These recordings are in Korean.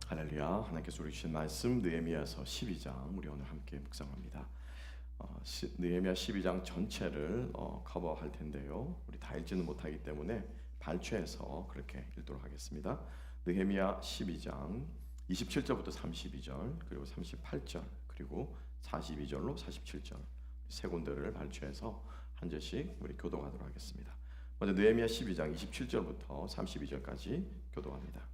할렐루야. 하나님께서 우리 주신 말씀 느헤미야서 12장 우리 오늘 함께 묵상합니다. 느헤미야 12장 전체를 커버할 텐데요. 우리 다 읽지는 못하기 때문에 발췌해서 그렇게 읽도록 하겠습니다. 느헤미야 12장 27절부터 32절 그리고 38절 그리고 42절로 47절 세 군데를 발췌해서 한 절씩 우리 교독하도록 하겠습니다. 먼저 느헤미야 12장 27절부터 32절까지 교독합니다.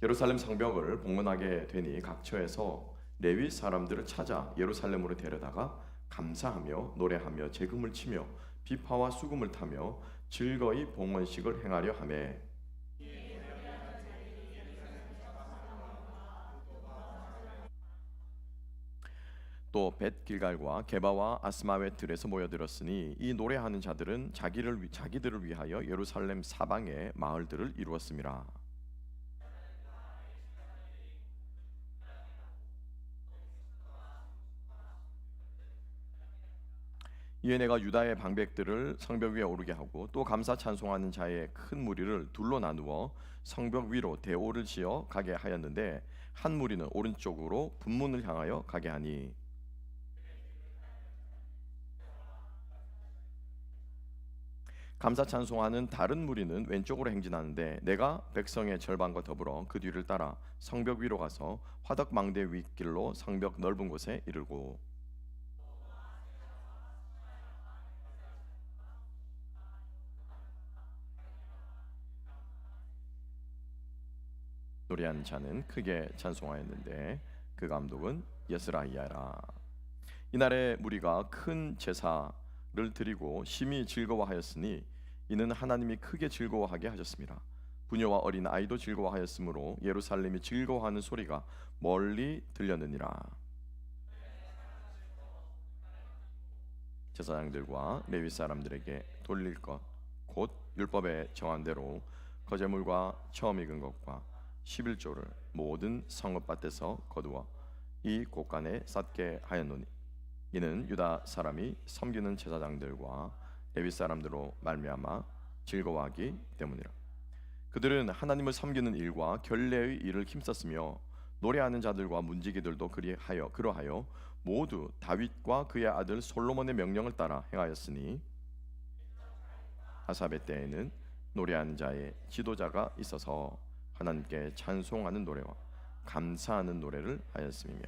예루살렘 성벽을 봉헌하게 되니 각처에서 레위 사람들을 찾아 예루살렘으로 데려다가 감사하며 노래하며 제금을 치며 비파와 수금을 타며 즐거이 봉헌식을 행하려 하매 또 벳길갈과 게바와 아스마웻 들에서 모여들었으니 이 노래하는 자들은 자기들을 위하여 예루살렘 사방의 마을들을 이루었음이라. 이에 내가 유다의 방백들을 성벽 위에 오르게 하고 또 감사 찬송하는 자의 큰 무리를 둘로 나누어 성벽 위로 대오를 지어 가게 하였는데 한 무리는 오른쪽으로 분문을 향하여 가게 하니 감사 찬송하는 다른 무리는 왼쪽으로 행진하는데 내가 백성의 절반과 더불어 그 뒤를 따라 성벽 위로 가서 화덕망대 윗길로 성벽 넓은 곳에 이르고 노래하는 자는 크게 찬송하였는데 그 감독은 예스라이야라. 이날에 무리가 큰 제사를 드리고 심히 즐거워하였으니 이는 하나님이 크게 즐거워하게 하셨습니다. 부녀와 어린 아이도 즐거워하였으므로 예루살렘이 즐거워하는 소리가 멀리 들렸느니라. 제사장들과 레위 사람들에게 돌릴 것 곧 율법에 정한 대로 거제물과 처음 익은 것과 11조를 모든 성읍밭에서 거두어 이 곳간에 쌓게 하였노니 이는 유다 사람이 섬기는 제사장들과 레위 사람들로 말미암아 즐거워하기 때문이라. 그들은 하나님을 섬기는 일과 결례의 일을 힘썼으며 노래하는 자들과 문지기들도 그러하여 모두 다윗과 그의 아들 솔로몬의 명령을 따라 행하였으니 아사베 때에는 노래하는 자의 지도자가 있어서 하나님께 찬송하는 노래와 감사하는 노래를 하였으며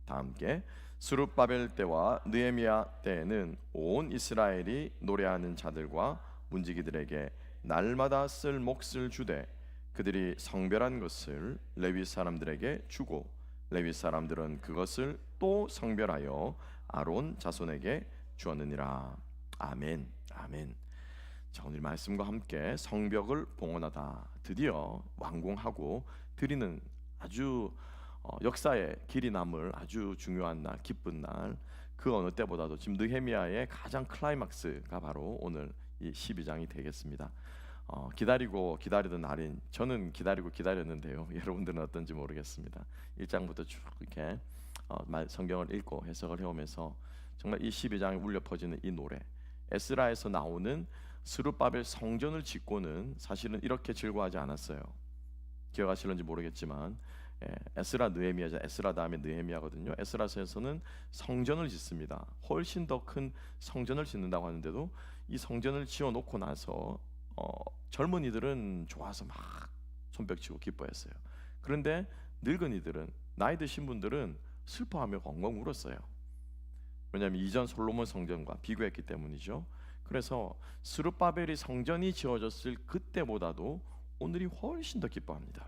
다 함께 스룹바벨 때와 느헤미야 때에는 온 이스라엘이 노래하는 자들과 문지기들에게 날마다 쓸 몫을 주되 그들이 성별한 것을 레위 사람들에게 주고 레위 사람들은 그것을 또 성별하여 아론 자손에게 주었느니라. 아멘. 아멘. 자, 오늘 말씀과 함께 성벽을 봉헌하다 드디어 완공하고 드리는 아주 역사의 길이 남을 아주 중요한 날, 기쁜 날, 그 어느 때보다도 지금 느헤미야의 가장 클라이막스가 바로 오늘 이 12장이 되겠습니다. 기다리고 기다리던 날인 저는 기다리고 기다렸는데요. 여러분들은 어떤지 모르겠습니다. 1장부터 쭉 이렇게 성경을 읽고 해석을 해오면서 정말 이 12장에 울려 퍼지는 이 노래, 에스라에서 나오는 스룹바벨 성전을 짓고는 사실은 이렇게 즐거워하지 않았어요. 기억하실는지 모르겠지만 에스라 느헤미야자, 에스라 다음에 느헤미야거든요. 에스라서에서는 성전을 짓습니다. 훨씬 더 큰 성전을 짓는다고 하는데도 이 성전을 지어놓고 나서 젊은이들은 좋아서 막 손뼉치고 기뻐했어요. 그런데 늙은이들은, 나이 드신 분들은 슬퍼하며 엉엉 울었어요. 왜냐하면 이전 솔로몬 성전과 비교했기 때문이죠. 그래서 스룹바벨이 성전이 지어졌을 그때보다도 오늘이 훨씬 더 기뻐합니다.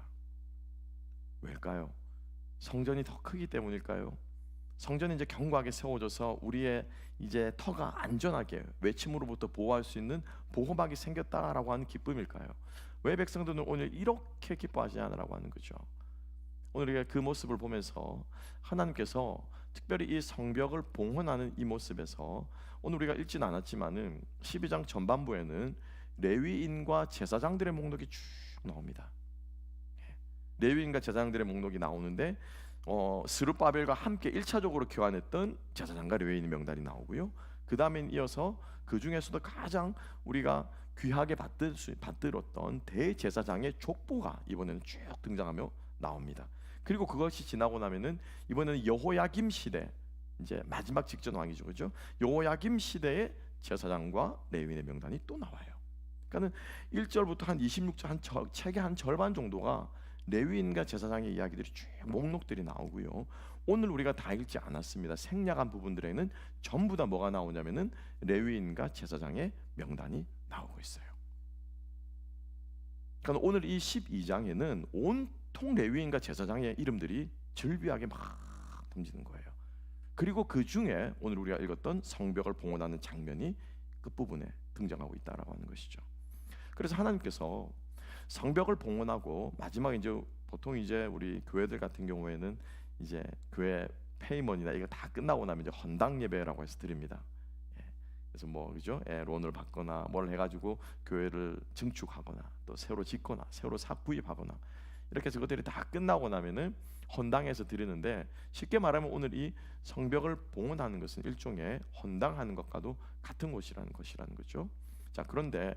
왜일까요? 성전이 더 크기 때문일까요? 성전이 이제 견고하게 세워져서 우리의 이제 터가 안전하게 외침으로부터 보호할 수 있는 보호막이 생겼다라고 하는 기쁨일까요? 왜 백성들은 오늘 이렇게 기뻐하지 않으라고 하는 거죠? 오늘 우리가 그 모습을 보면서 하나님께서 특별히 이 성벽을 봉헌하는 이 모습에서 오늘 우리가 읽진 않았지만은 12장 전반부에는 레위인과 제사장들의 목록이 쭉 나옵니다. 레위인과 제사장들의 목록이 나오는데 스룹바벨과 함께 1차적으로 교환했던 제사장과 레위인의 명단이 나오고요. 그 다음엔 이어서 그 중에서도 가장 우리가 귀하게 받들었던 대제사장의 족보가 이번에는 쭉 등장하며 나옵니다. 그리고 그것이 지나고 나면은 이번에는 여호야김 시대, 이제 마지막 직전 왕이죠, 그죠? 여호야김 시대의 제사장과 레위인의 명단이 또 나와요. 그러니까는 1절부터 한 26절 책의 한 절반 정도가 레위인과 제사장의 이야기들이 쭉 목록들이 나오고요. 오늘 우리가 다 읽지 않았습니다. 생략한 부분들에는 전부 다 뭐가 나오냐면은 레위인과 제사장의 명단이 나오고 있어요. 그러니까 오늘 이 12장에는 온통 레위인과 제사장의 이름들이 절비하게 막 던지는 거예요. 그리고 그 중에 오늘 우리가 읽었던 성벽을 봉헌하는 장면이 끝부분에 등장하고 있다라고 하는 것이죠. 그래서 하나님께서 성벽을 봉헌하고 마지막에 이제 보통 이제 우리 교회들 같은 경우에는 이제 교회 페이먼이나 이거 다 끝나고 나면 이제 헌당 예배라고 해서 드립니다. 그래서 뭐 그죠? 론을 받거나 뭘 해가지고 교회를 증축하거나 또 새로 짓거나 새로 구입하거나 이렇게 해서 그것들이 다 끝나고 나면은 헌당해서 드리는데, 쉽게 말하면 오늘 이 성벽을 봉헌하는 것은 일종의 헌당하는 것과도 같은 것이라는 거죠. 자, 그런데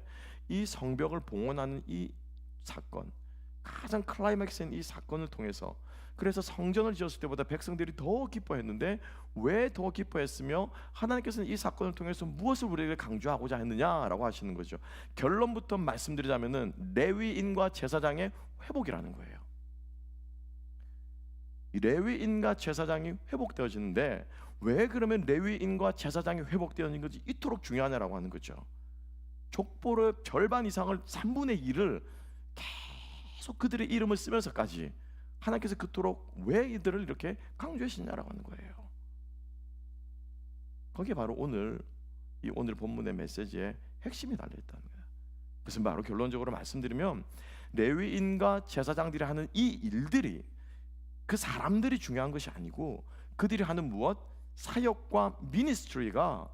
이 성벽을 봉헌하는 이 사건, 가장 클라이맥스인 이 사건을 통해서, 그래서 성전을 지었을 때보다 백성들이 더 기뻐했는데 왜 더 기뻐했으며 하나님께서는 이 사건을 통해서 무엇을 우리에게 강조하고자 했느냐라고 하시는 거죠. 결론부터 말씀드리자면은 레위인과 제사장의 회복이라는 거예요. 레위인과 제사장이 회복되어지는데 왜 그러면 레위인과 제사장이 회복되어지는 것이 이토록 중요하냐라고 하는 거죠. 족보의 절반 이상을 3분의 1을 계속 그들의 이름을 쓰면서까지 하나님께서 그토록 왜 이들을 이렇게 강조하시냐라고 하는 거예요. 거기에 바로 오늘 본문의 메시지의 핵심이 달려있다는 거예요. 그래서 바로 결론적으로 말씀드리면 레위인과 제사장들이 하는 이 일들이 그 사람들이 중요한 것이 아니고 그들이 하는 무엇? 사역과 미니스트리가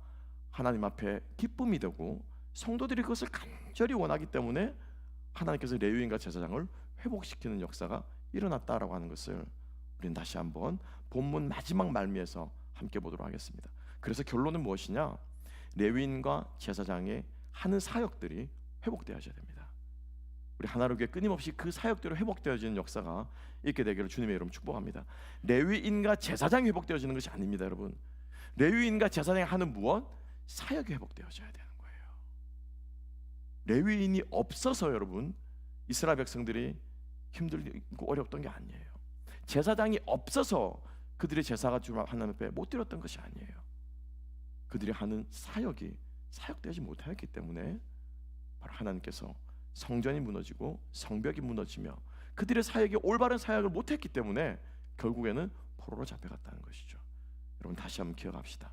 하나님 앞에 기쁨이 되고 성도들이 그것을 간절히 원하기 때문에 하나님께서 레위인과 제사장을 회복시키는 역사가 일어났다라고 하는 것을 우리는 다시 한번 본문 마지막 말미에서 함께 보도록 하겠습니다. 그래서 결론은 무엇이냐? 레위인과 제사장의 하는 사역들이 회복되어져야 됩니다. 우리 하나로교회 끊임없이 그 사역대로 회복되어지는 역사가 있게 되기를 주님의 이름으로 축복합니다. 레위인과 제사장이 회복되어지는 것이 아닙니다, 여러분. 레위인과 제사장이 하는 무엇? 사역이 회복되어져야 되는 거예요. 레위인이 없어서 여러분 이스라엘 백성들이 힘들고 어렵던 게 아니에요. 제사장이 없어서 그들의 제사가 주님 하나님 앞에 못 드렸던 것이 아니에요. 그들이 하는 사역이 사역되지 못하였기 때문에 바로 하나님께서 성전이 무너지고 성벽이 무너지며 그들의 사역이 올바른 사역을 못했기 때문에 결국에는 포로로 잡혀갔다는 것이죠. 여러분 다시 한번 기억합시다.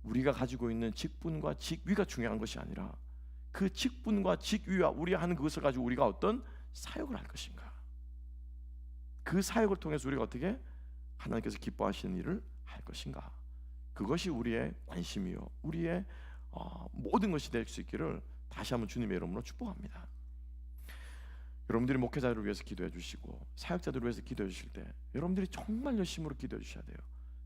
우리가 가지고 있는 직분과 직위가 중요한 것이 아니라 그 직분과 직위와 우리가 하는 그것을 가지고 우리가 어떤 사역을 할 것인가, 그 사역을 통해서 우리가 어떻게 하나님께서 기뻐하시는 일을 할 것인가, 그것이 우리의 관심이요 우리의 모든 것이 될 수 있기를 다시 한번 주님의 이름으로 축복합니다. 여러분들이 목회자들을 위해서 기도해 주시고 사역자들을 위해서 기도해 주실 때 여러분들이 정말 열심으로 기도해 주셔야 돼요.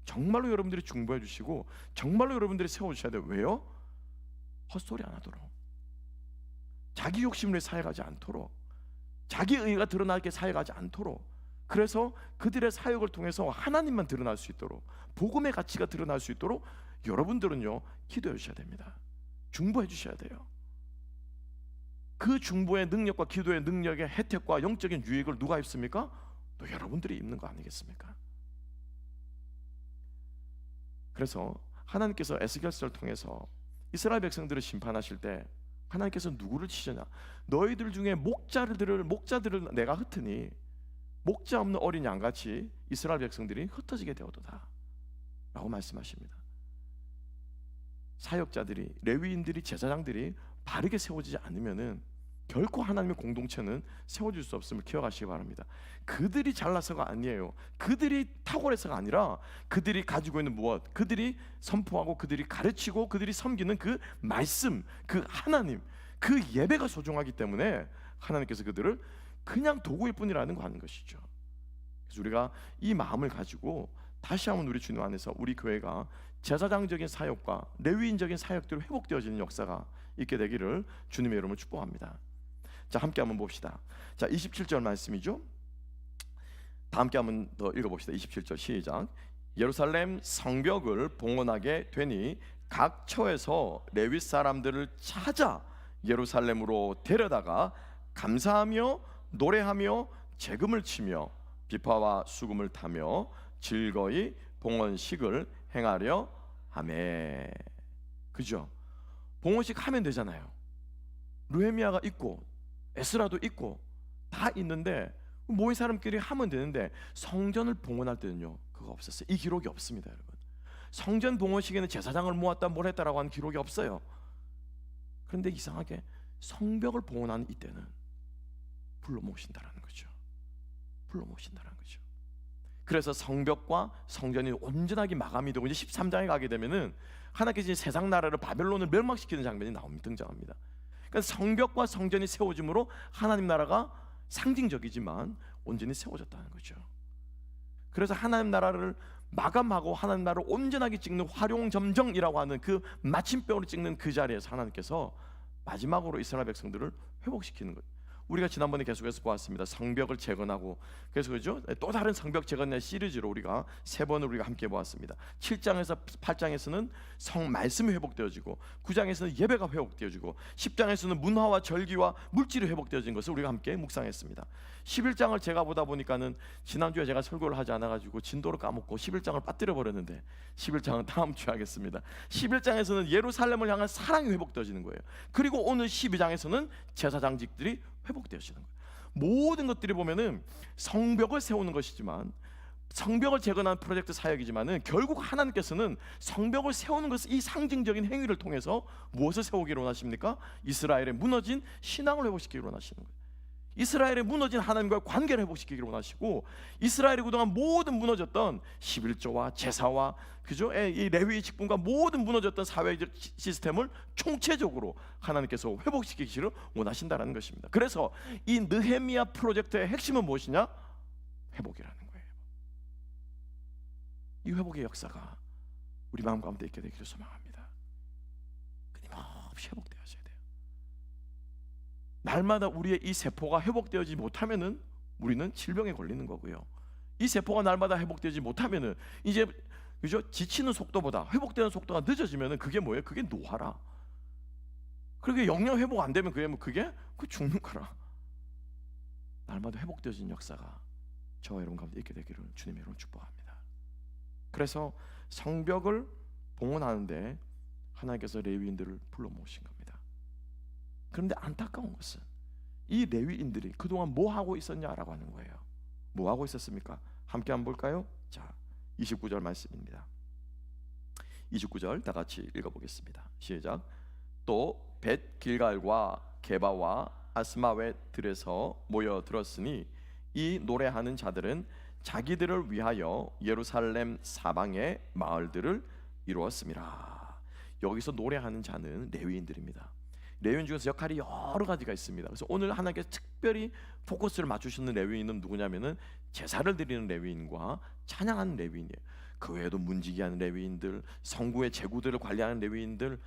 정말로 여러분들이 중보해 주시고 정말로 여러분들이 세워 주셔야 돼요. 왜요? 헛소리 안 하도록, 자기 욕심을 사역하지 않도록, 자기 의가 드러나게 사역하지 않도록, 그래서 그들의 사역을 통해서 하나님만 드러날 수 있도록, 복음의 가치가 드러날 수 있도록 여러분들은요 기도해 주셔야 됩니다. 중보해 주셔야 돼요. 그 중보의 능력과 기도의 능력의 혜택과 영적인 유익을 누가 입습니까? 또 여러분들이 입는 거 아니겠습니까? 그래서 하나님께서 에스겔서를 통해서 이스라엘 백성들을 심판하실 때 하나님께서 누구를 치시냐? 너희들 중에 목자들을 내가 흩으니 목자 없는 어린 양같이 이스라엘 백성들이 흩어지게 되어도다 라고 말씀하십니다. 사역자들이, 레위인들이, 제사장들이 바르게 세워지지 않으면은 결코 하나님의 공동체는 세워질 수 없음을 기억하시기 바랍니다. 그들이 잘나서가 아니에요. 그들이 탁월해서가 아니라 그들이 가지고 있는 무엇, 그들이 선포하고 그들이 가르치고 그들이 섬기는 그 말씀, 그 하나님, 그 예배가 소중하기 때문에 하나님께서 그들을 그냥 도구일 뿐이라는 거 하는 것이죠. 그래서 우리가 이 마음을 가지고 다시 한번 우리 주님 안에서 우리 교회가 제사장적인 사역과 레위인적인 사역대로 회복되어지는 역사가 있게 되기를 주님의 이름으로 축복합니다. 자, 함께 한번 봅시다. 자, 27절 말씀이죠. 다 함께 한번 더 읽어봅시다. 27절 시작. 예루살렘 성벽을 봉헌하게 되니 각 처에서 레위 사람들을 찾아 예루살렘으로 데려다가 감사하며 노래하며 재금을 치며 비파와 수금을 타며 즐거이 봉헌식을 행하려 하매. 그죠? 봉헌식 하면 되잖아요. 느헤미야가 있고 에스라도 있고 다 있는데 모인 사람끼리 하면 되는데 성전을 봉헌할 때는요 그거 없었어요. 이 기록이 없습니다, 여러분. 성전 봉헌식에는 제사장을 모았다 뭘 했다라고 하는 기록이 없어요. 그런데 이상하게 성벽을 봉헌하는 이때는 불러 모으신다라는 거죠. 불러 모으신다라는 거죠. 그래서 성벽과 성전이 온전하게 마감이 되고 이제 13장에 가게 되면은 하나님께서 세상 나라를 바벨론을 멸망시키는 장면이 등장합니다. 그러니까 성벽과 성전이 세워짐으로 하나님 나라가 상징적이지만 온전히 세워졌다는 거죠. 그래서 하나님 나라를 마감하고 하나님 나라를 온전하게 찍는 활용점정이라고 하는 그 마침표를 찍는 그 자리에서 하나님께서 마지막으로 이스라엘 백성들을 회복시키는 거예요. 우리가 지난번에 계속해서 보았습니다. 성벽을 재건하고, 그래서 그죠? 또 다른 성벽 재건의 시리즈로 우리가 3번을 우리가 함께 보았습니다. 7장에서 8장에서는 성 말씀이 회복되어지고, 9장에서는 예배가 회복되어지고, 10장에서는 문화와 절기와 물질이 회복되어진 것을 우리가 함께 묵상했습니다. 11장을 제가 보다 보니까는 지난주에 제가 설교를 하지 않아가지고 진도를 까먹고 11장을 빠뜨려 버렸는데 11장은 다음 주에 하겠습니다. 11장에서는 예루살렘을 향한 사랑이 회복되어지는 거예요. 그리고 오늘 12장에서는 제사장직들이 회복되어지는 거예요. 모든 것들이 보면은 성벽을 세우는 것이지만, 성벽을 재건하는 프로젝트 사역이지만은 결국 하나님께서는 성벽을 세우는 것을 이 상징적인 행위를 통해서 무엇을 세우기를 원하십니까? 이스라엘의 무너진 신앙을 회복시키기를 원하시는 거예요. 이스라엘의 무너진 하나님과의 관계를 회복시키기를 원하시고, 이스라엘이 그동안 모든 무너졌던 11조와 제사와 그죠? 이 레위의 직분과 모든 무너졌던 사회적 시스템을 총체적으로 하나님께서 회복시키기를 원하신다는 것입니다. 그래서 이 느헤미야 프로젝트의 핵심은 무엇이냐? 회복이라는 거예요. 이 회복의 역사가 우리 마음 가운데 있게 되기를 소망합니다. 끊임없이 회복되어져야 돼요. 날마다 우리의 이 세포가 회복되어지지 못하면은 우리는 질병에 걸리는 거고요. 이 세포가 날마다 회복되지 못하면은 이제 그죠? 지치는 속도보다 회복되는 속도가 늦어지면은 그게 뭐예요? 그게 노화라. 그렇게 영양 회복 안 되면 그게 죽는 거라. 날마다 회복되어진 역사가 저와 여러분 가운데 있게 되기를 주님의 이름으로 축복합니다. 그래서 성벽을 봉헌하는데 하나님께서 레위인들을 불러 모으신 겁니다. 그런데 안타까운 것은 이 레위인들이 그동안 뭐 하고 있었냐라고 하는 거예요. 뭐 하고 있었습니까? 함께 한번 볼까요? 자, 29절 말씀입니다. 29절 다 같이 읽어보겠습니다. 시작. 또 벳 길갈과 게바와 아스마웻 들에서 모여들었으니 이 노래하는 자들은 자기들을 위하여 예루살렘 사방의 마을들을 이루었습니다. 여기서 노래하는 자는 레위인들입니다. 레위인 중에서 역할이 여러 가지가 있습니다. 그래서 오늘 하나님께서 특별히 포커스를 맞추시는 레위인은 누구냐면은 제사를 드리는 레위인과 찬양하는 레위인이에요. 그 외에도 문지기하는 레위인들, 성구의 제구들을 관리하는 레위인들,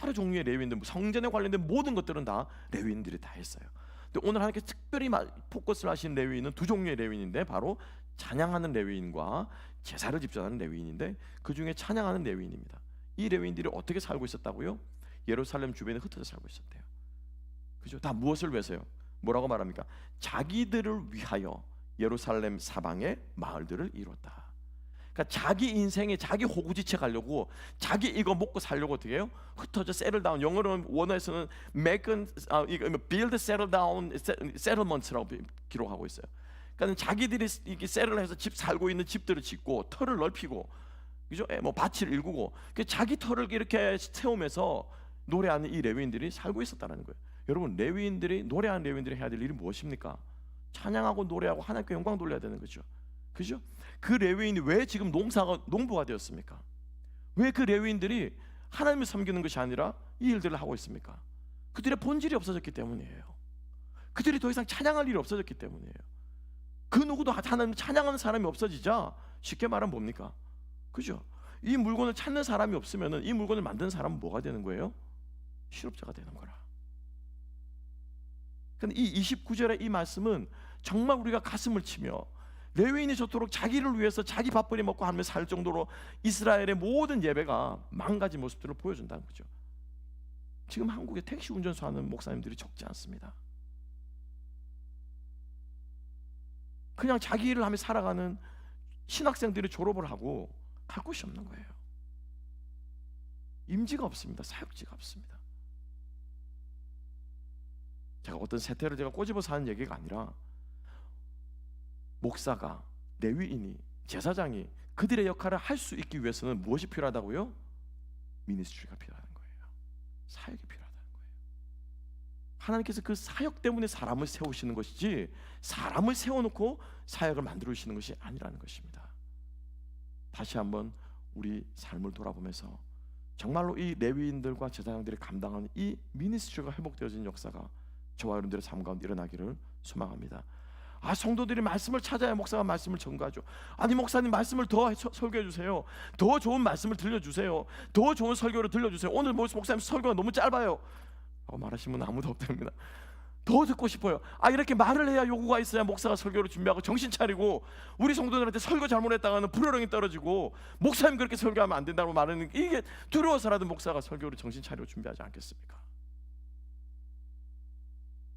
여러 종류의 레위인들, 성전에 관련된 모든 것들은 다 레위인들이 다 했어요. 근데 오늘 하나님께서 특별히 포커스를 하신 레위인은 두 종류의 레위인인데 바로 찬양하는 레위인과 제사를 집전하는 레위인인데 그 중에 찬양하는 레위인입니다. 이 레위인들이 어떻게 살고 있었다고요? 예루살렘 주변에 흩어져 살고 있었대요. 그죠? 다 무엇을 위해서요? 뭐라고 말합니까? 자기들을 위하여 예루살렘 사방의 마을들을 이뤘다. 그러니까 자기 인생에 자기 호구지체 가려고, 자기 이거 먹고 살려고 어떻게 해요? 흩어져 settle down. 영어로는 원어에서는 build, settle down, settlements라고 기록하고 있어요. 그러니까 자기들이 이렇게 세틀해서 집 살고 있는 집들을 짓고 터를 넓히고, 그죠? 뭐 밭을 일구고, 자기 터를 이렇게 세우면서 노래하는 이 레위인들이 살고 있었다는 거예요. 여러분, 레위인들이 노래하는 레위인들이 해야 될 일이 무엇입니까? 찬양하고 노래하고 하나님께 영광 돌려야 되는 거죠. 그죠? 그 레위인이 왜 지금 농부가 되었습니까? 왜 그 레위인들이 하나님을 섬기는 것이 아니라 이 일들을 하고 있습니까? 그들의 본질이 없어졌기 때문이에요. 그들이 더 이상 찬양할 일이 없어졌기 때문이에요. 그 누구도 하나님을 찬양하는 사람이 없어지자 쉽게 말하면 뭡니까? 그죠? 이 물건을 찾는 사람이 없으면 이 물건을 만드는 사람은 뭐가 되는 거예요? 실업자가 되는 거라. 근데 이 29절의 이 말씀은 정말 우리가 가슴을 치며 레위인이 저토록 자기를 위해서 자기 밥벌이 먹고 하며 살 정도로 이스라엘의 모든 예배가 망가진 모습들을 보여준다는 거죠. 지금 한국에 택시 운전수 하는 목사님들이 적지 않습니다. 그냥 자기 일을 하며 살아가는 신학생들이 졸업을 하고 갈 곳이 없는 거예요. 임지가 없습니다. 사역지가 없습니다. 제가 어떤 세태를 제가 꼬집어서 하는 얘기가 아니라 목사가, 레위인이, 제사장이 그들의 역할을 할 수 있기 위해서는 무엇이 필요하다고요? 미니스트리가 필요하다는 거예요. 사역이 필요하다는 거예요. 하나님께서 그 사역 때문에 사람을 세우시는 것이지 사람을 세워놓고 사역을 만들어주시는 것이 아니라는 것입니다. 다시 한번 우리 삶을 돌아보면서 정말로 이 레위인들과 제사장들이 감당하는 이 미니스트리가 회복되어진 역사가 저와 여러분들의 삶 가운데 일어나기를 소망합니다. 성도들이 말씀을 찾아야 목사가 말씀을 전가하죠. 아니 목사님 말씀을 더 설교해 주세요. 더 좋은 말씀을 들려주세요. 더 좋은 설교를 들려주세요. 오늘 목사님 설교가 너무 짧아요 라고 말하시면 아무도 없답니다. 더 듣고 싶어요. 이렇게 말을 해야 요구가 있어야 목사가 설교를 준비하고 정신 차리고, 우리 성도들한테 설교 잘못했다가는 불효령이 떨어지고 목사님 그렇게 설교하면 안 된다고 말하는, 이게 두려워서라도 목사가 설교를 정신 차리고 준비하지 않겠습니까?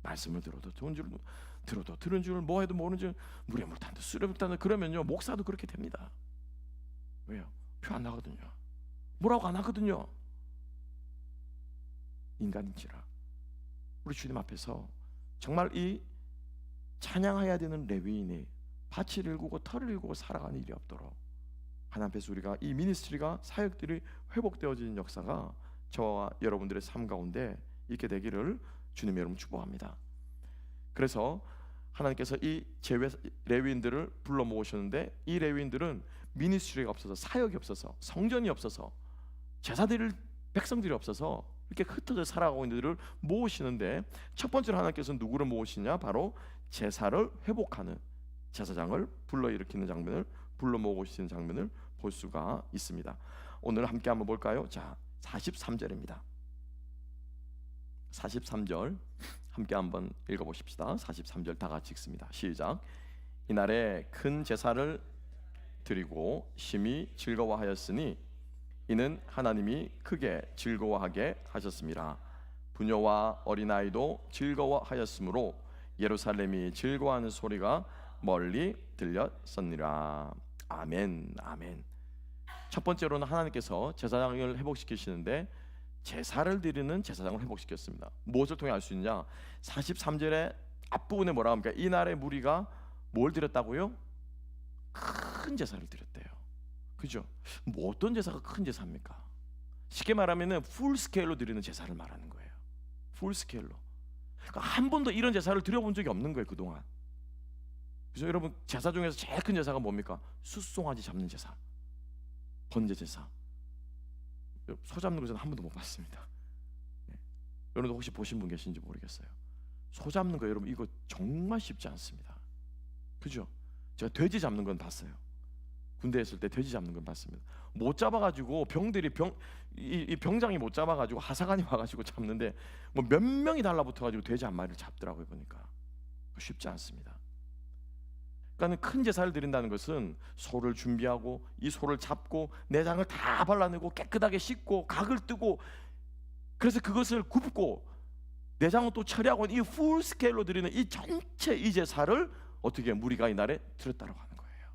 말씀을 들어도 좋은 줄 들어도 들은 줄 뭐 해도 모르는 줄 물에 물 탄다 술에 물 탄다 그러면요 목사도 그렇게 됩니다. 왜요? 표 안 나거든요. 뭐라고 안 하거든요. 인간인지라. 우리 주님 앞에서 정말 이 찬양해야 되는 레위인이 밭을 일구고 털을 일구고 살아가는 일이 없도록 하나님 앞에서 우리가 이 미니스트리가, 사역들이 회복되어지는 역사가 저와 여러분들의 삶 가운데 있게 되기를 주님 여러분 축복합니다. 그래서 하나님께서 이 레위인들을 불러 모으셨는데, 이 레위인들은 미니스트리가 없어서, 사역이 없어서, 성전이 없어서, 제사 드릴 백성들이 없어서 이렇게 흩어져 살아가고 있는 이들을 모으시는데, 첫 번째로 하나님께서 누구를 모으시냐? 바로 제사를 회복하는 제사장을 불러일으키는 장면을, 불러 모으시는 장면을 볼 수가 있습니다. 오늘 함께 한번 볼까요? 자, 43절입니다. 43절 함께 한번 읽어보십시다. 43절 다 같이 읽습니다. 시작. 이날에 큰 제사를 드리고 심히 즐거워하였으니 이는 하나님이 크게 즐거워하게 하셨습니다. 부녀와 어린아이도 즐거워하였으므로 예루살렘이 즐거워하는 소리가 멀리 들렸었니라. 아멘, 아멘. 첫 번째로는 하나님께서 제사장을 회복시키시는데 제사를 드리는 제사장을 회복시켰습니다. 무엇을 통해 알 수 있냐? 43절의 앞부분에 뭐라고 합니까? 이날의 무리가 뭘 드렸다고요? 큰 제사를 드렸대요. 그죠? 뭐 어떤 제사가 큰 제사입니까? 쉽게 말하면은 풀 스케일로 드리는 제사를 말하는 거예요. 풀 스케일로. 그러니까 한 번도 이런 제사를 드려본 적이 없는 거예요, 그동안. 그래서 여러분, 제사 중에서 제일 큰 제사가 뭡니까? 숫송아지 잡는 제사, 번제 제사. 소 잡는 거 저는 한 번도 못 봤습니다. 여러분도 혹시 보신 분 계신지 모르겠어요. 소 잡는 거 여러분 이거 정말 쉽지 않습니다. 그죠? 제가 돼지 잡는 건 봤어요. 군대에 있을 때 돼지 잡는 건 봤습니다. 못 잡아가지고 이 병장이 못 잡아가지고 하사관이 와가지고 잡는데 뭐 몇 명이 달라붙어가지고 돼지 한 마리를 잡더라고요. 보니까 쉽지 않습니다. 그러니까 큰 제사를 드린다는 것은 소를 준비하고 이 소를 잡고 내장을 다 발라내고 깨끗하게 씻고 각을 뜨고, 그래서 그것을 굽고 내장을 또 처리하고, 이 풀 스케일로 드리는 이 전체 이 제사를 어떻게 무리가 이날에 드렸다고 하는 거예요.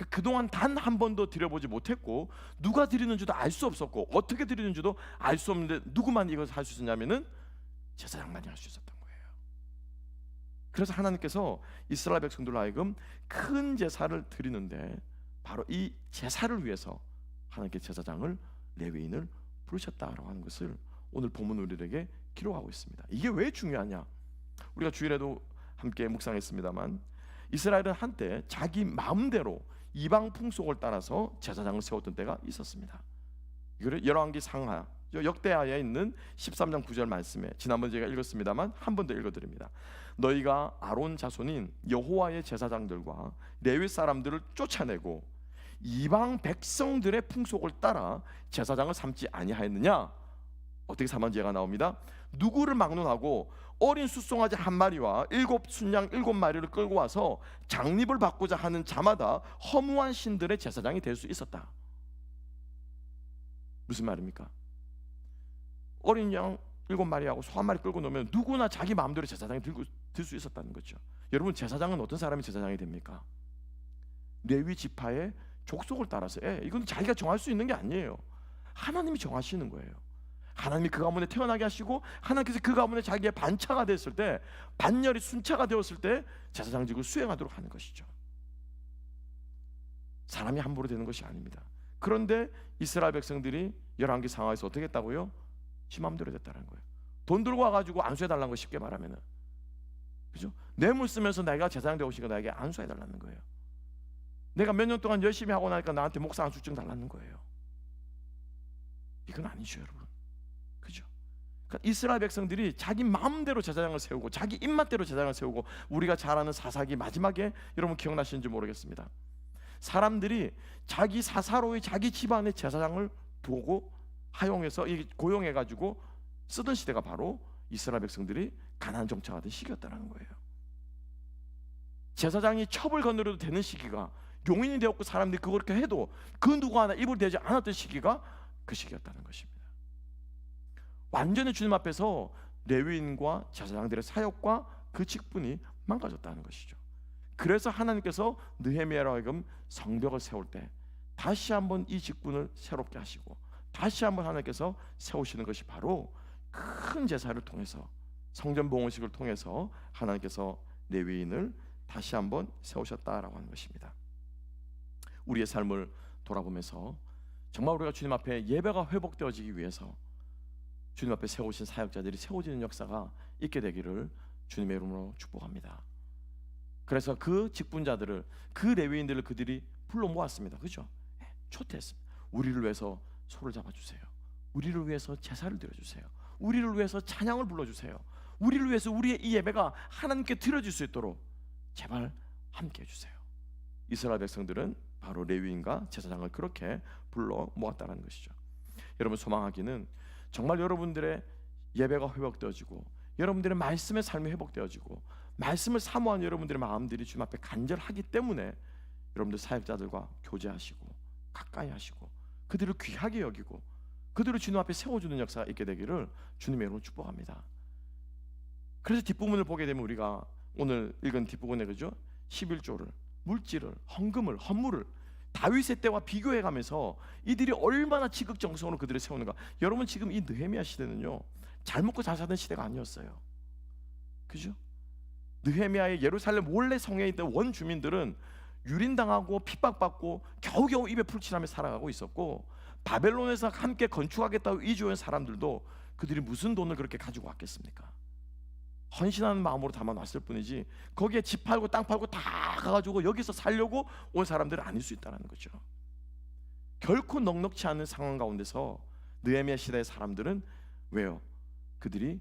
그동안 단 한 번도 드려보지 못했고 누가 드리는지도 알 수 없었고 어떻게 드리는지도 알 수 없는데 누구만 이것을 할 수 있었냐면은 제사장만이 할 수 있었던 거예요. 그래서 하나님께서 이스라엘 백성들로 하여금 큰 제사를 드리는데 바로 이 제사를 위해서 하나님께 제사장을, 레위인을 부르셨다라고 하는 것을 오늘 본문 우리에게 기록하고 있습니다. 이게 왜 중요하냐? 우리가 주일에도 함께 묵상했습니다만 이스라엘은 한때 자기 마음대로 이방 풍속을 따라서 제사장을 세웠던 때가 있었습니다. 이거를 열왕기 상하 역대하에 있는 13장 9절 말씀에 지난번 제가 읽었습니다만 한 번 더 읽어드립니다. 너희가 아론 자손인 여호와의 제사장들과 레위 사람들을 쫓아내고 이방 백성들의 풍속을 따라 제사장을 삼지 아니하였느냐? 어떻게 4만 제가 나옵니다. 누구를 막론하고 어린 숫송아지 한 마리와 7 순양 7마리를 끌고 와서 장립을 받고자 하는 자마다 허무한 신들의 제사장이 될 수 있었다. 무슨 말입니까? 어린 양 7마리하고 소 한 마리 끌고 놓으면 누구나 자기 마음대로 제사장이 들 수 있었다는 거죠. 여러분, 제사장은 어떤 사람이 제사장이 됩니까? 레위 지파의 족속을 따라서, 이건 자기가 정할 수 있는 게 아니에요. 하나님이 정하시는 거예요. 하나님이 그 가문에 태어나게 하시고 하나님께서 그 가문에 자기의 반차가 됐을 때, 반열이 순차가 되었을 때 제사장직을 수행하도록 하는 것이죠. 사람이 함부로 되는 것이 아닙니다. 그런데 이스라엘 백성들이 열왕기 상하에서 어떻게 했다고요? 지 맘대로 됐다는 거예요. 돈 들고 와가지고 안수해달라는 거, 쉽게 말하면은, 그죠? 뇌물 쓰면서 내가 제사장 되고 싶으니까 나에게 안수해달라는 거예요. 내가 몇 년 동안 열심히 하고 나니까 나한테 목사 안수증 달라는 거예요. 이건 아니죠, 여러분. 그죠? 그러니까 이스라엘 백성들이 자기 마음대로 제사장을 세우고 자기 입맛대로 제사장을 세우고, 우리가 잘 아는 사사기 마지막에 여러분 기억나시는지 모르겠습니다. 사람들이 자기 사사로이 자기 집안의 제사장을 보고 하용해서 고용해가지고 쓰던 시대가 바로 이스라엘 백성들이 가나안 정착하던 시기였다는 거예요. 제사장이 첩을 건드려도 되는 시기가, 용인이 되었고 사람들이 그렇게 해도 그 누구 하나 입을 대지 않았던 시기가 그 시기였다는 것입니다. 완전히 주님 앞에서 레위인과 제사장들의 사역과 그 직분이 망가졌다는 것이죠. 그래서 하나님께서 느헤미야로 하여금 성벽을 세울 때 다시 한번 이 직분을 새롭게 하시고, 다시 한번 하나님께서 세우시는 것이 바로 큰 제사를 통해서, 성전 봉헌식을 통해서 하나님께서 레위인을 다시 한번 세우셨다라고 하는 것입니다. 우리의 삶을 돌아보면서 정말 우리가 주님 앞에 예배가 회복되어지기 위해서 주님 앞에 세우신 사역자들이 세워지는 역사가 있게 되기를 주님의 이름으로 축복합니다. 그래서 그 직분자들을, 그 레위인들을 그들이 불러 모았습니다. 그죠? 초대했습니다. 우리를 위해서 소를 잡아주세요. 우리를 위해서 제사를 드려주세요. 우리를 위해서 찬양을 불러주세요. 우리를 위해서 우리의 이 예배가 하나님께 드려질 수 있도록 제발 함께 해주세요. 이스라엘 백성들은 바로 레위인과 제사장을 그렇게 불러 모았다는 것이죠. 여러분, 소망하기는 정말 여러분들의 예배가 회복되어지고 여러분들의 말씀의 삶이 회복되어지고 말씀을 사모하는 여러분들의 마음들이 주님 앞에 간절하기 때문에 여러분들 사역자들과 교제하시고 가까이 하시고 그들을 귀하게 여기고 그들을 주님 앞에 세워주는 역사가 있게 되기를 주님의 이름으로 축복합니다. 그래서 뒷부분을 보게 되면 우리가 오늘 읽은 뒷부분에, 그죠? 11조를, 물질을, 헌금을, 헌물을 다윗의 때와 비교해 가면서 이들이 얼마나 지극정성으로 그들을 세우는가. 여러분, 지금 이 느헤미야 시대는요, 잘 먹고 잘 사는 시대가 아니었어요. 그죠? 느헤미야의 예루살렘 원래 성에 있던 원주민들은 유린당하고 핍박받고 겨우겨우 입에 풀칠하며 살아가고 있었고, 바벨론에서 함께 건축하겠다고 이주한 사람들도 그들이 무슨 돈을 그렇게 가지고 왔겠습니까? 헌신하는 마음으로 담아놨을 뿐이지 거기에 집 팔고 땅 팔고 다 가가지고 여기서 살려고 온 사람들은 아닐 수 있다는 거죠. 결코 넉넉지 않은 상황 가운데서 느헤미야 시대의 사람들은 왜요? 그들이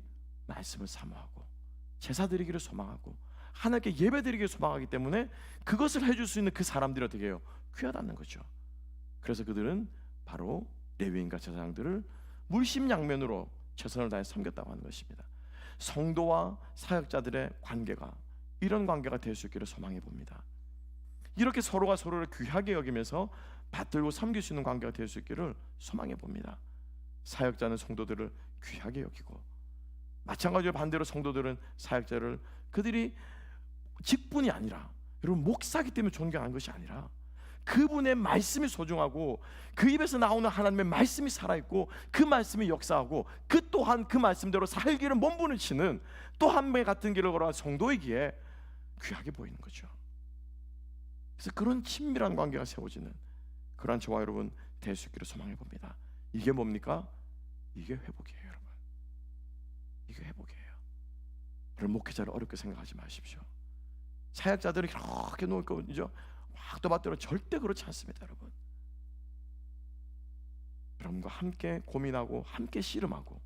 말씀을 사모하고 제사 드리기를 소망하고 하나님께 예배 드리기를 소망하기 때문에 그것을 해줄 수 있는 그 사람들이 어떻게 해요? 귀하다는 거죠. 그래서 그들은 바로 레위인과 제사장들을 물심양면으로 최선을 다해 섬겼다고 하는 것입니다. 성도와 사역자들의 관계가 이런 관계가 될 수 있기를 소망해 봅니다. 이렇게 서로가 서로를 귀하게 여기면서 받들고 섬길 수 있는 관계가 될 수 있기를 소망해 봅니다. 사역자는 성도들을 귀하게 여기고, 마찬가지로 반대로 성도들은 사역자를 그들이 직분이 아니라, 여러분, 목사기 때문에 존경하는 것이 아니라 그분의 말씀이 소중하고 그 입에서 나오는 하나님의 말씀이 살아있고 그 말씀이 역사하고 그 또한 그 말씀대로 살기를 몸부림치는 또 한 배 같은 길을 걸어간 성도이기에 귀하게 보이는 거죠. 그래서 그런 친밀한 관계가 세워지는 그러한 저와 여러분 될 수 있기를 소망해 봅니다. 이게 뭡니까? 이게 회복이에요, 여러분. 이게 회복이에요. 여러분, 목회자를 어렵게 생각하지 마십시오. 사역자들이 이렇게 놓을 거죠. 막도받들어 절대 그렇지 않습니다, 여러분. 여러분과 함께 고민하고 함께 씨름하고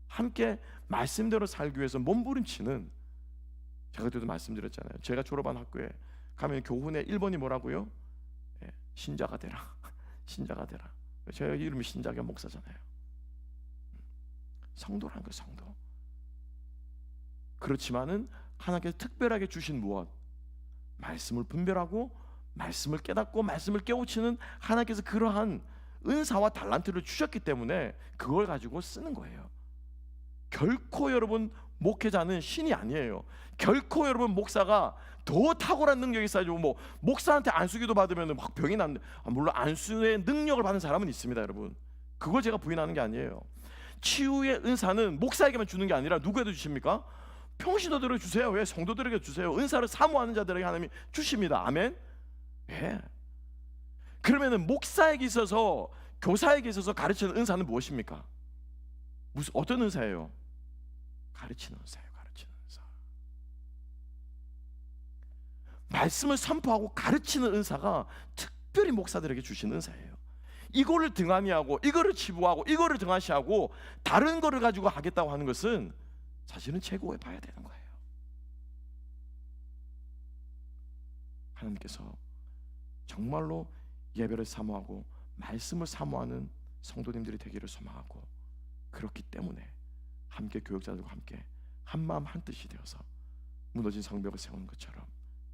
함께 말씀대로 살기 위해서 몸부림치는, 제가 그때도 말씀드렸잖아요. 제가 졸업한 학교에 가면 교훈의 1번이 뭐라고요? 신자가 되라. 신자가 되라. 제 이름이 신자가 목사잖아요. 성도라는 거예요. 성도. 그렇지만은 하나님께서 특별하게 주신 무엇? 말씀을 분별하고 말씀을 깨닫고 말씀을 깨우치는 하나님께서 그러한 은사와 달란트를 주셨기 때문에 그걸 가지고 쓰는 거예요. 결코 여러분 목회자는 신이 아니에요. 결코 여러분 목사가 더 탁월한 능력이 있어가지고 뭐 목사한테 안수기도 받으면 막 병이 낫는, 물론 안수의 능력을 받는 사람은 있습니다, 여러분. 그걸 제가 부인하는 게 아니에요. 치유의 은사는 목사에게만 주는 게 아니라 누구에도 주십니까? 평신도들에게 주세요. 왜? 성도들에게 주세요. 은사를 사모하는 자들에게 하나님이 주십니다. 아멘. 예. 그러면은 목사에게 있어서, 교사에게 있어서 가르치는 은사는 무엇입니까? 무슨 어떤 은사예요? 가르치는 은사예요. 가르치는 은사. 말씀을 선포하고 가르치는 은사가 특별히 목사들에게 주시는 은사예요. 이거를 등한히하고 이거를 치부하고 이거를 등한시하고 다른 거를 가지고 하겠다고 하는 것은 사실은 최고에 봐야 되는 거예요. 하나님께서 정말로 예배를 사모하고 말씀을 사모하는 성도님들이 되기를 소망하고, 그렇기 때문에 함께 교역자들과 함께 한마음 한뜻이 되어서 무너진 성벽을 세우는 것처럼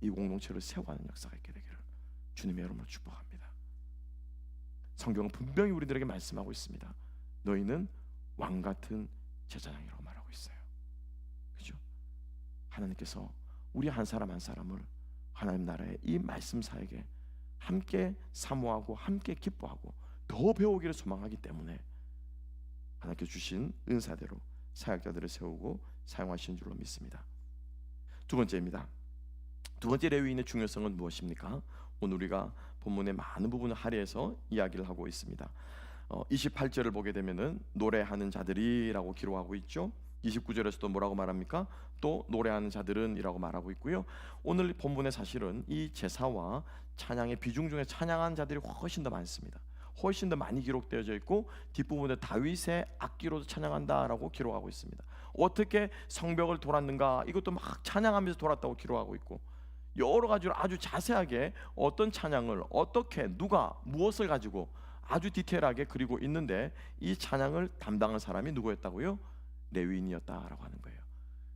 이 공동체를 세워가는 역사가 있게 되기를 주님의 이름으로 축복합니다. 성경은 분명히 우리들에게 말씀하고 있습니다. 너희는 왕같은 제사장이라고 말하고 있어요. 그죠? 하나님께서 우리 한 사람 한 사람을 하나님 나라의 이 말씀사에게 함께 사모하고 함께 기뻐하고 더 배우기를 소망하기 때문에 하나님께서 주신 은사대로 사역자들을 세우고 사용하신 줄로 믿습니다. 두 번째입니다. 두 번째 레위인의 중요성은 무엇입니까? 오늘 우리가 본문의 많은 부분을 할애해서 이야기를 하고 있습니다. 28절을 보게 되면은 노래하는 자들이라고 기록하고 있죠. 29절에서도 뭐라고 말합니까? 또 노래하는 자들은 이라고 말하고 있고요. 오늘 본문의 사실은 이 제사와 찬양의 비중 중에 찬양하는 자들이 훨씬 더 많습니다. 훨씬 더 많이 기록되어져 있고 뒷부분에 다윗의 악기로도 찬양한다라고 기록하고 있습니다. 어떻게 성벽을 돌았는가, 이것도 막 찬양하면서 돌았다고 기록하고 있고, 여러 가지로 아주 자세하게 어떤 찬양을 어떻게 누가 무엇을 가지고 아주 디테일하게 그리고 있는데, 이 찬양을 담당한 사람이 누구였다고요? 레위인이었다라고 하는 거예요.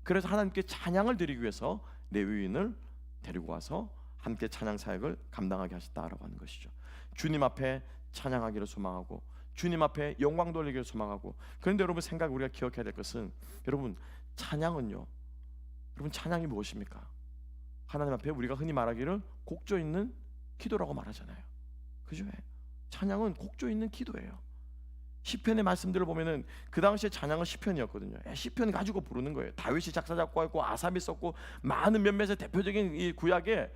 그래서 하나님께 찬양을 드리기 위해서 레위인을 데리고 와서 함께 찬양 사역을 감당하게 하셨다라고 하는 것이죠. 주님 앞에 찬양하기를 소망하고 주님 앞에 영광 돌리기를 소망하고. 그런데 여러분 우리가 기억해야 될 것은, 여러분 찬양은요, 여러분 찬양이 무엇입니까? 하나님 앞에 우리가 흔히 말하기를 곡조 있는 기도라고 말하잖아요. 그죠? 찬양은 곡조 있는 기도예요. 시편의 말씀들을 보면은 그 당시에 찬양은 시편이었거든요. 시편 가지고 부르는 거예요. 다윗이 작사 작곡했고 아삽이 썼고 많은 몇몇의 대표적인 이 구약의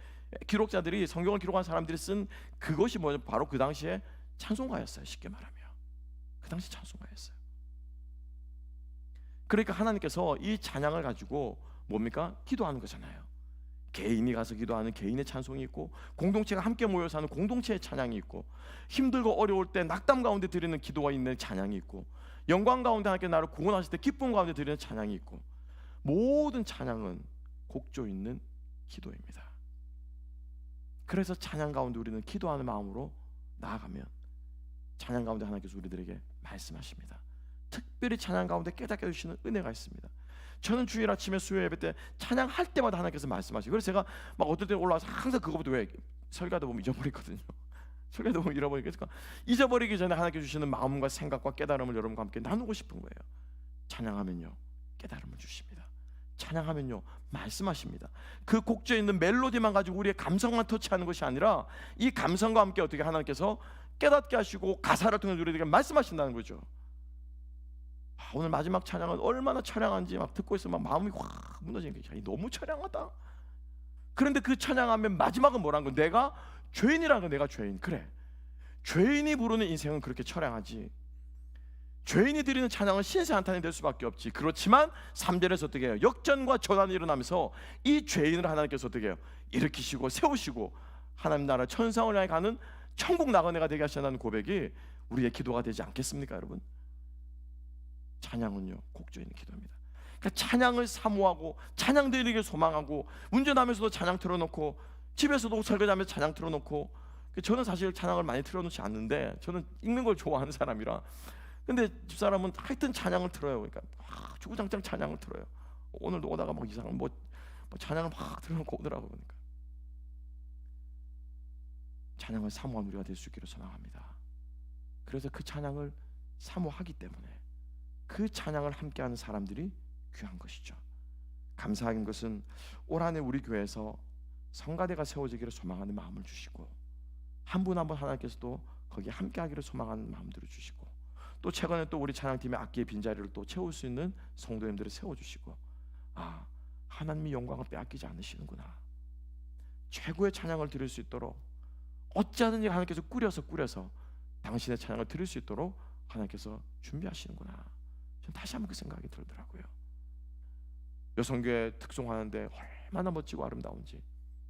기록자들이, 성경을 기록한 사람들이 쓴 그것이 뭐죠? 바로 그 당시에 찬송가였어요. 쉽게 말하면 그 당시 찬송가였어요. 그러니까 하나님께서 이 찬양을 가지고 뭡니까? 기도하는 거잖아요. 개인이 가서 기도하는 개인의 찬송이 있고, 공동체가 함께 모여서 하는 공동체의 찬양이 있고, 힘들고 어려울 때 낙담 가운데 드리는 기도가 있는 찬양이 있고, 영광 가운데 하나님께 나를 구원하실 때 기쁨 가운데 드리는 찬양이 있고, 모든 찬양은 곡조 있는 기도입니다. 그래서 찬양 가운데 우리는 기도하는 마음으로 나아가면 찬양 가운데 하나님께서 우리들에게 말씀하십니다. 특별히 찬양 가운데 깨닫게 해주시는 은혜가 있습니다. 저는 주일 아침에 수요 예배 때 찬양할 때마다 하나님께서 말씀하시고, 그래서 제가 막 어떨 때 올라와서 항상 그거부터, 왜 설교하다 보면 잊어버리거든요. 설교하다 보면 잃어버리니까 잊어버리기 전에 하나님께 주시는 마음과 생각과 깨달음을 여러분과 함께 나누고 싶은 거예요. 찬양하면요 깨달음을 주십니다. 찬양하면요 말씀하십니다. 그 곡조에 있는 멜로디만 가지고 우리의 감성만 터치하는 것이 아니라 이 감성과 함께 어떻게 하나님께서 깨닫게 하시고 가사를 통해 우리에게 말씀하신다는 거죠. 오늘 마지막 찬양은 얼마나 처량한지 막 듣고 있으면 마음이 확 무너지는 거예요. 너무 처량하다. 그런데 그 찬양하면 마지막은 뭐라는 거야? 내가 죄인이라는 거야. 내가 죄인. 그래, 죄인이 부르는 인생은 그렇게 처량하지. 죄인이 드리는 찬양은 신세 한탄이 될 수밖에 없지. 그렇지만 3절에서 어떻게 해요? 역전과 전환이 일어나면서 이 죄인을 하나님께서 어떻게 해요? 일으키시고 세우시고 하나님 나라 천상을 향해 가는 천국 나그네가 되게 하신다는 고백이 우리의 기도가 되지 않겠습니까, 여러분? 찬양은요 곡조 있는 기도입니다. 그러니까 찬양을 사모하고 찬양 드리기를 소망하고, 운전하면서도 찬양 틀어놓고, 집에서도 설거지하면서 찬양 틀어놓고. 저는 사실 찬양을 많이 틀어놓지 않는데, 저는 읽는 걸 좋아하는 사람이라 근데 집사람은 하여튼 찬양을 틀어요. 그러니까 주구장창 찬양을 틀어요. 오늘도 오다가 막 이상한 뭐 찬양을 막 틀어놓고 오더라고요. 그러니까 찬양을 사모한 우리가 될 수 있기를 소망합니다. 그래서 그 찬양을 사모하기 때문에 그 찬양을 함께하는 사람들이 귀한 것이죠. 감사한 것은 올 한해 우리 교회에서 성가대가 세워지기를 소망하는 마음을 주시고, 한 분 한 분 하나님께서도 거기에 함께하기를 소망하는 마음들을 주시고, 또 최근에 또 우리 찬양팀의 악기의 빈자리를 또 채울 수 있는 성도님들을 세워주시고, 하나님이 영광을 빼앗기지 않으시는구나, 최고의 찬양을 드릴 수 있도록 어찌하든지 하나님께서 꾸려서 당신의 찬양을 드릴 수 있도록 하나님께서 준비하시는구나. 저는 다시 한번 그 생각이 들더라고요. 여성교회 특송하는데 얼마나 멋지고 아름다운지,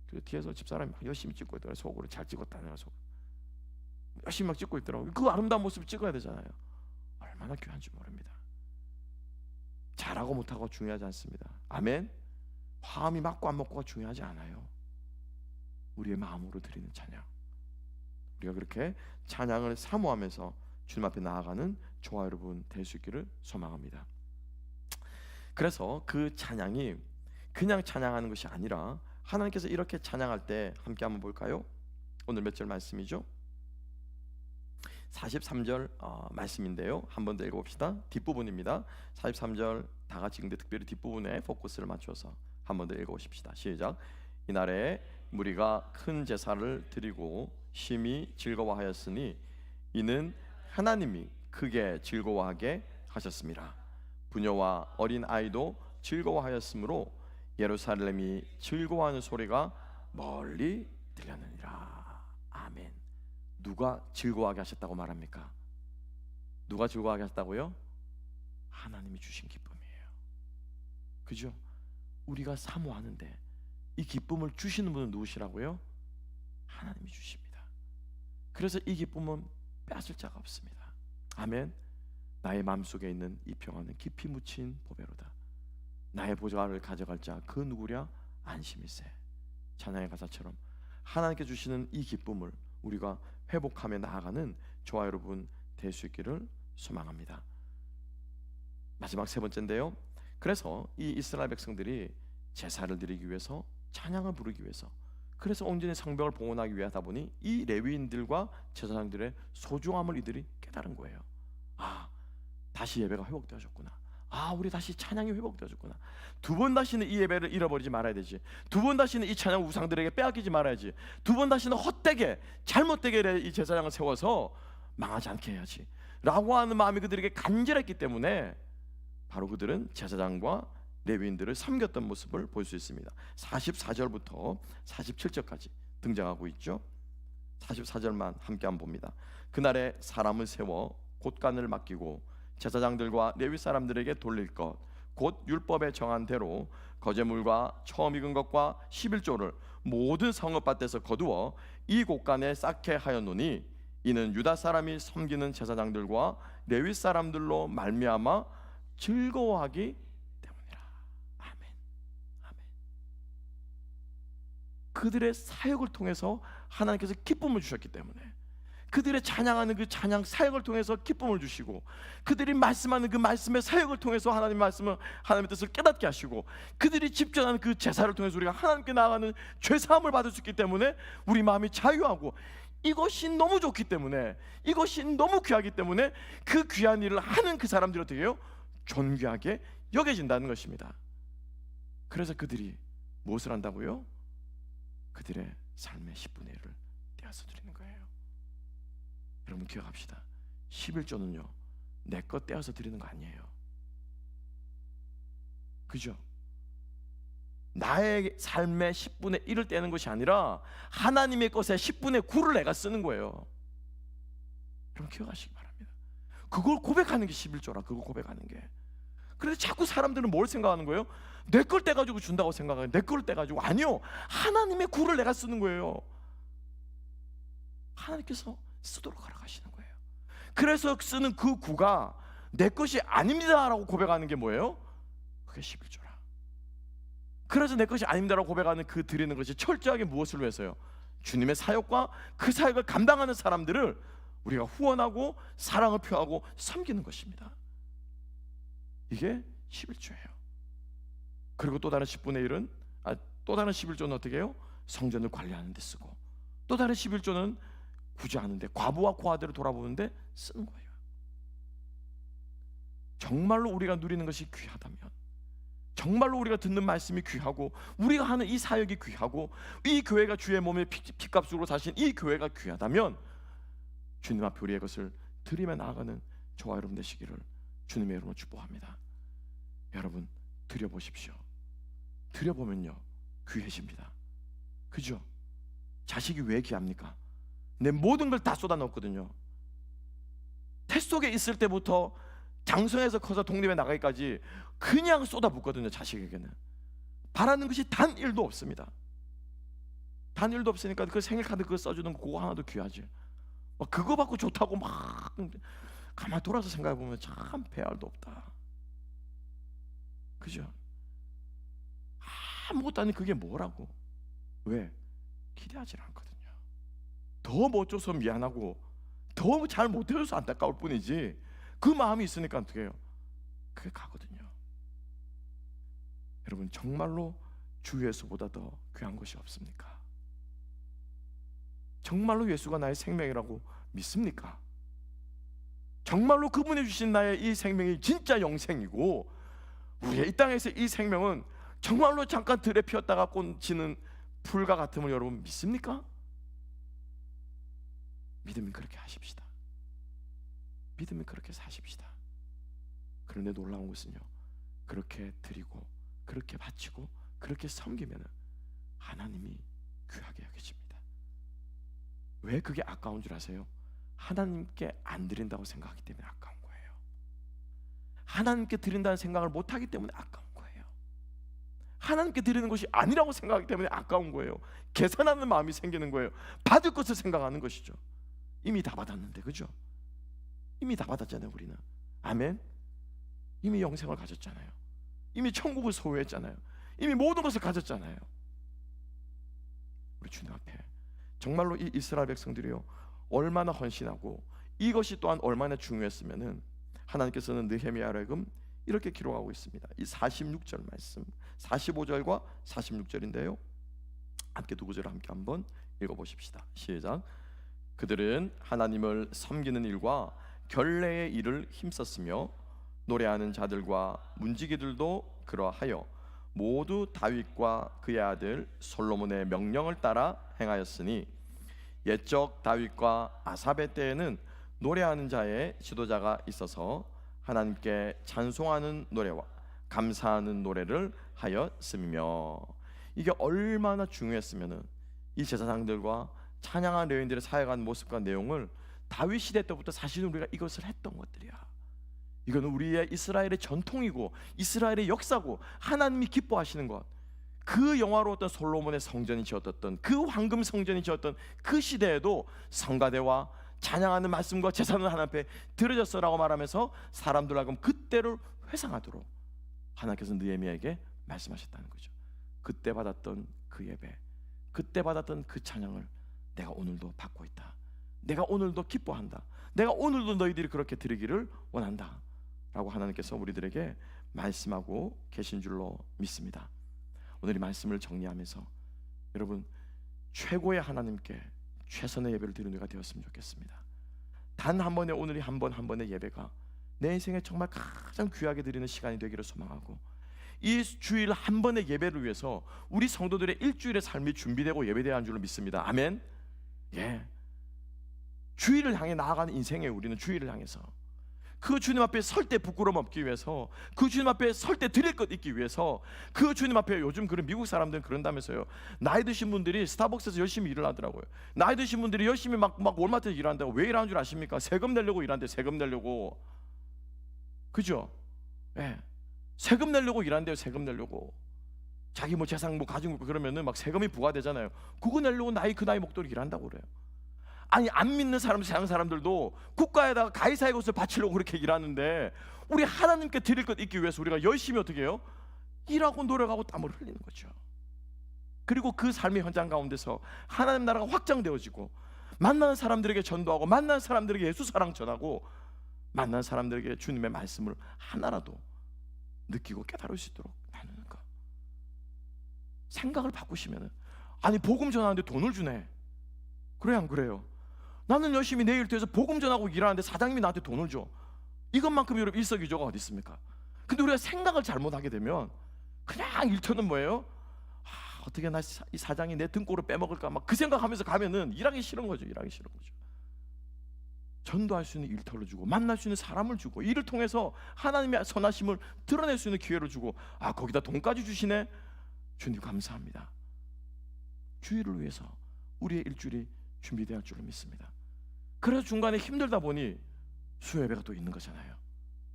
그 뒤에서 집사람이 막 열심히 찍고 있더라고요. 속으로 잘 찍었다네요. 속 열심히 막 찍고 있더라고요. 그 아름다운 모습을 찍어야 되잖아요. 얼마나 귀한지 모릅니다. 잘하고 못하고 중요하지 않습니다. 아멘. 화음이 맞고 안 맞고가 중요하지 않아요. 우리의 마음으로 드리는 찬양, 우리가 그렇게 찬양을 사모하면서 주님 앞에 나아가는 저와 여러분 될 수 있기를 소망합니다. 그래서 그 찬양이 그냥 찬양하는 것이 아니라 하나님께서 이렇게 찬양할 때 함께 한번 볼까요? 오늘 몇 절 말씀이죠? 43절 말씀인데요. 한 번 더 읽어봅시다. 뒷부분입니다. 43절 다 같이, 근데 특별히 뒷부분에 포커스를 맞춰서 한 번 더 읽어보십시다. 시작. 이날에 무리가 큰 제사를 드리고 심히 즐거워하였으니 이는 하나님이 크게 즐거워하게 하셨습니다. 부녀와 어린 아이도 즐거워하였으므로 예루살렘이 즐거워하는 소리가 멀리 들렸느니라. 아멘. 누가 즐거워하게 하셨다고 말합니까? 누가 즐거워하게 하셨다고요? 하나님이 주신 기쁨이에요. 그죠? 우리가 사모하는데 이 기쁨을 주시는 분은 누구시라고요? 하나님이 주십니다. 그래서 이 기쁨은 빼앗을 자가 없습니다. 아멘. 나의 마음속에 있는 이 평안은 깊이 묻힌 보배로다. 나의 보좌를 가져갈 자 그 누구랴? 안심일세. 찬양의 가사처럼 하나님께 주시는 이 기쁨을 우리가 회복하며 나아가는 저와 여러분 될 수 있기를 소망합니다. 마지막 세 번째인데요. 그래서 이 이스라엘 백성들이 제사를 드리기 위해서, 찬양을 부르기 위해서, 그래서 온전히 성벽을 봉헌하기 위하다 보니 이 레위인들과 제사장들의 소중함을 이들이 깨달은 거예요. 다시 예배가 회복되어졌구나. 우리 다시 찬양이 회복되어졌구나. 두 번 다시는 이 예배를 잃어버리지 말아야 되지. 두 번 다시는 이 찬양 우상들에게 빼앗기지 말아야지. 두 번 다시는 헛되게 잘못되게 이 제사장을 세워서 망하지 않게 해야지 라고 하는 마음이 그들에게 간절했기 때문에 바로 그들은 제사장과 레위인들을 섬겼던 모습을 볼 수 있습니다. 44절부터 47절까지 등장하고 있죠. 44절만 함께 한번 봅니다. 그날에 사람을 세워 곳간을 맡기고 제사장들과 레위 사람들에게 돌릴 것 곧 율법에 정한 대로 거제물과 처음 익은 것과 11조를 모든 성읍밭에서 거두어 이 곳간에 쌓게 하였노니 이는 유다 사람이 섬기는 제사장들과 레위 사람들로 말미암아 즐거워하기 때문이라. 아멘. 아멘. 그들의 사역을 통해서 하나님께서 기쁨을 주셨기 때문에, 그들의 찬양하는 그 찬양 사역을 통해서 기쁨을 주시고, 그들이 말씀하는 그 말씀의 사역을 통해서 하나님의 말씀을, 하나님의 뜻을 깨닫게 하시고, 그들이 집전하는 그 제사를 통해서 우리가 하나님께 나아가는 죄사함을 받을 수 있기 때문에 우리 마음이 자유하고, 이것이 너무 좋기 때문에, 이것이 너무 귀하기 때문에 그 귀한 일을 하는 그 사람들이 어떻게 해요? 존귀하게 여겨진다는 것입니다. 그래서 그들이 무엇을 한다고요? 그들의 삶의 10분의 1을 떼어서 드리는 거예요. 여러분 기억합시다. 11조는요 내 것 떼어서 드리는 거 아니에요. 그죠? 나의 삶의 10분의 1을 떼는 것이 아니라 하나님의 것의 10분의 9를 내가 쓰는 거예요. 여러분 기억하시기 바랍니다. 그걸 고백하는 게 11조라. 그걸 고백하는 게. 그래서 자꾸 사람들은 뭘 생각하는 거예요? 내 걸 떼가지고 준다고 생각해요. 내 걸 떼가지고. 아니요, 하나님의 9를 내가 쓰는 거예요. 하나님께서 쓰도록 허락하시는 거예요. 그래서 쓰는 그 9가 내 것이 아닙니다라고 고백하는 게 뭐예요? 그게 11조라. 그래서 내 것이 아닙니다라고 고백하는 그 드리는 것이 철저하게 무엇을 위해서요? 주님의 사역과 그 사역을 감당하는 사람들을 우리가 후원하고 사랑을 표하고 섬기는 것입니다. 이게 11조예요. 그리고 또 다른 10분의 1은 또 다른 11조는 어떻게 해요? 성전을 관리하는 데 쓰고, 또 다른 11조는 구제하는 데, 과부와 고아들을 돌아보는 데 쓰는 거예요. 정말로 우리가 누리는 것이 귀하다면, 정말로 우리가 듣는 말씀이 귀하고, 우리가 하는 이 사역이 귀하고, 이 교회가 주의 몸에 피값으로 사신 이 교회가 귀하다면 주님 앞에 우리의 것을 드리며 나아가는 저와 여러분 되시기를 주님의 이름으로 축복합니다. 여러분, 드려보십시오. 드려보면요 귀해집니다. 그죠? 자식이 왜 귀합니까? 내 모든 걸 다 쏟아 넣었거든요. 태 속에 있을 때부터 장성해서 커서 독립에 나가기까지 그냥 쏟아붓거든요. 자식에게는 바라는 것이 단 1도 없습니다. 단 1도 없으니까 그 생일카드 그거 써주는 거 그거 하나도 귀하지. 그거 받고 좋다고 막 가만히 돌아서 생각해보면 참 배알도 없다. 그죠? 아무것도 아닌 그게 뭐라고? 왜? 기대하지 않거든요. 더 못 줘서 미안하고 더 잘 못해줘서 안타까울 뿐이지 그 마음이 있으니까 어떻게 해요? 그게 가거든요. 여러분, 정말로 주 예수보다 더 귀한 것이 없습니까? 정말로 예수가 나의 생명이라고 믿습니까? 정말로 그분이 주신 나의 이 생명이 진짜 영생이고, 우리의 이 땅에서 이 생명은 정말로 잠깐 들에 피었다가 꽃지는 풀과 같음을 여러분 믿습니까? 믿으면 그렇게 하십시다. 믿으면 그렇게 사십시다. 그런데 놀라운 것은요, 그렇게 드리고 그렇게 바치고 그렇게 섬기면 하나님이 귀하게 여기십니다. 왜 그게 아까운 줄 아세요? 하나님께 안 드린다고 생각하기 때문에 아까운 거예요. 하나님께 드린다는 생각을 못하기 때문에 아까운 거예요. 하나님께 드리는 것이 아니라고 생각하기 때문에 아까운 거예요. 계산하는 마음이 생기는 거예요. 받을 것을 생각하는 것이죠. 이미 다 받았는데, 그죠? 이미 다 받았잖아요. 우리는 아멘. 이미 영생을 가졌잖아요. 이미 천국을 소유했잖아요. 이미 모든 것을 가졌잖아요. 우리 주님 앞에 정말로 이 이스라엘 백성들이요 얼마나 헌신하고 이것이 또한 얼마나 중요했으면은 하나님께서는 느헤미야로 하여금 이렇게 기록하고 있습니다. 이 46절 말씀, 45절과 46절인데요. 함께 두 구절을 함께 한번 읽어보십시다. 시작. 그들은 하나님을 섬기는 일과 결례의 일을 힘썼으며 노래하는 자들과 문지기들도 그러하여 모두 다윗과 그의 아들 솔로몬의 명령을 따라 행하였으니 옛적 다윗과 아삽의 때에는 노래하는 자의 지도자가 있어서 하나님께 찬송하는 노래와 감사하는 노래를 하였으며, 이게 얼마나 중요했으면은 이 제사장들과 찬양한 레위인들의 사역한 모습과 내용을 다윗 시대 때부터 사실 우리가 이것을 했던 것들이야. 이거는 우리의 이스라엘의 전통이고 이스라엘의 역사고 하나님이 기뻐하시는 것. 그 영화로웠던 솔로몬의 성전이 지었던 그 황금 성전이 지었던 그 시대에도 성가대와 찬양하는 말씀과 제사는 하나님 앞에 드려졌어라고 말하면서 사람들 하여금 그때를 회상하도록 하나님께서 느헤미야에게 말씀하셨다는 거죠. 그때 받았던 그 예배, 그때 받았던 그 찬양을 내가 오늘도 받고 있다. 내가 오늘도 기뻐한다. 내가 오늘도 너희들이 그렇게 드리기를 원한다 라고 하나님께서 우리들에게 말씀하고 계신 줄로 믿습니다. 오늘 이 말씀을 정리하면서 여러분, 최고의 하나님께 최선의 예배를 드리는 우리가 되었으면 좋겠습니다. 단 한 번의 오늘이 한 번의 예배가 내 인생에 정말 가장 귀하게 드리는 시간이 되기를 소망하고, 이 주일 한 번의 예배를 위해서 우리 성도들의 일주일의 삶이 준비되고 예배되어야 하는 줄로 믿습니다. 아멘. 예. 주일을 향해 나아가는 인생에 우리는 주일을 향해서 그 주님 앞에 설 때 부끄러움 없기 위해서, 그 주님 앞에 설 때 드릴 것 있기 위해서, 그 주님 앞에 요즘 그런 미국 사람들은 그런다면서요. 나이 드신 분들이 스타벅스에서 열심히 일을 하더라고요. 나이 드신 분들이 열심히 막 월마트에서 일한다고. 왜 일하는 줄 아십니까? 세금 내려고 일하는데, 세금 내려고. 그죠? 예. 세금 내려고 일한대요. 세금 내려고. 자기 뭐 재산 뭐 가지고 그러면은 막 세금이 부과되잖아요. 그거 내려고 그 나이 먹도록 일한다고 그래요. 아니, 안 믿는 사람, 세상 사람들도 국가에다가 가이사의 것을 바치려고 그렇게 일하는데, 우리 하나님께 드릴 것 있기 위해서 우리가 열심히 어떻게 해요? 일하고 노력하고 땀을 흘리는 거죠. 그리고 그 삶의 현장 가운데서 하나님 나라가 확장되어지고 만나는 사람들에게 전도하고, 만나는 사람들에게 예수 사랑 전하고, 만나는 사람들에게 주님의 말씀을 하나라도 느끼고 깨달을 수 있도록 나누는가. 생각을 바꾸시면은, 아니 복음 전하는데 돈을 주네, 그래 안 그래요? 나는 열심히 내 일터에서 복음 전하고 일하는데 사장님이 나한테 돈을 줘. 이것만큼 여러분 일석이조가 어디 있습니까? 근데 우리가 생각을 잘못하게 되면 그냥 일터는 뭐예요? 어떻게 나 이 사장이 내 등골을 빼먹을까, 막 그 생각하면서 가면은 일하기 싫은 거죠. 일하기 싫은 거죠. 전도할 수 있는 일터를 주고, 만날 수 있는 사람을 주고, 이를 통해서 하나님의 선하심을 드러낼 수 있는 기회를 주고, 거기다 돈까지 주시네. 주님 감사합니다. 주일을 위해서 우리의 일주일이 준비되어 줄로 믿습니다. 그래서 중간에 힘들다 보니 수요예배가 또 있는 거잖아요.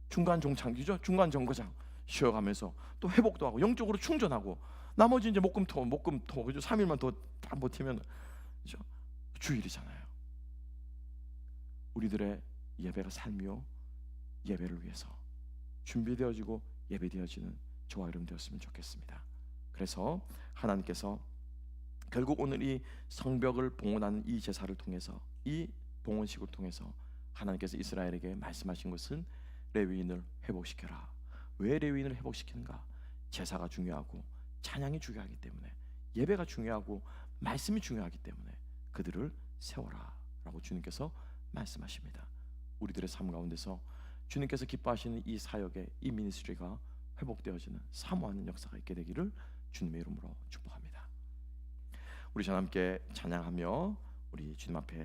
중간 종창기죠. 중간 정거장 쉬어가면서 또 회복도 하고 영적으로 충전하고, 나머지 이제 목금토 그죠? 3일만 더 딱 버티면 그죠? 주일이잖아요. 우리들의 예배가 삶이요, 예배를 위해서 준비되어지고 예배되어지는 저와 여러분 되었으면 좋겠습니다. 그래서 하나님께서 결국 오늘 이 성벽을 봉헌하는 이 제사를 통해서, 이 봉헌식을 통해서 하나님께서 이스라엘에게 말씀하신 것은 레위인을 회복시켜라. 왜 레위인을 회복시키는가? 제사가 중요하고 찬양이 중요하기 때문에, 예배가 중요하고 말씀이 중요하기 때문에 그들을 세워라 라고 주님께서 말씀하십니다. 우리들의 삶 가운데서 주님께서 기뻐하시는 이 사역의 이 미니스트리가 회복되어지는 사모하는 역사가 있게 되기를 주님의 이름으로 축복합니다. 우리 전 함께 찬양하며 우리 주님 앞에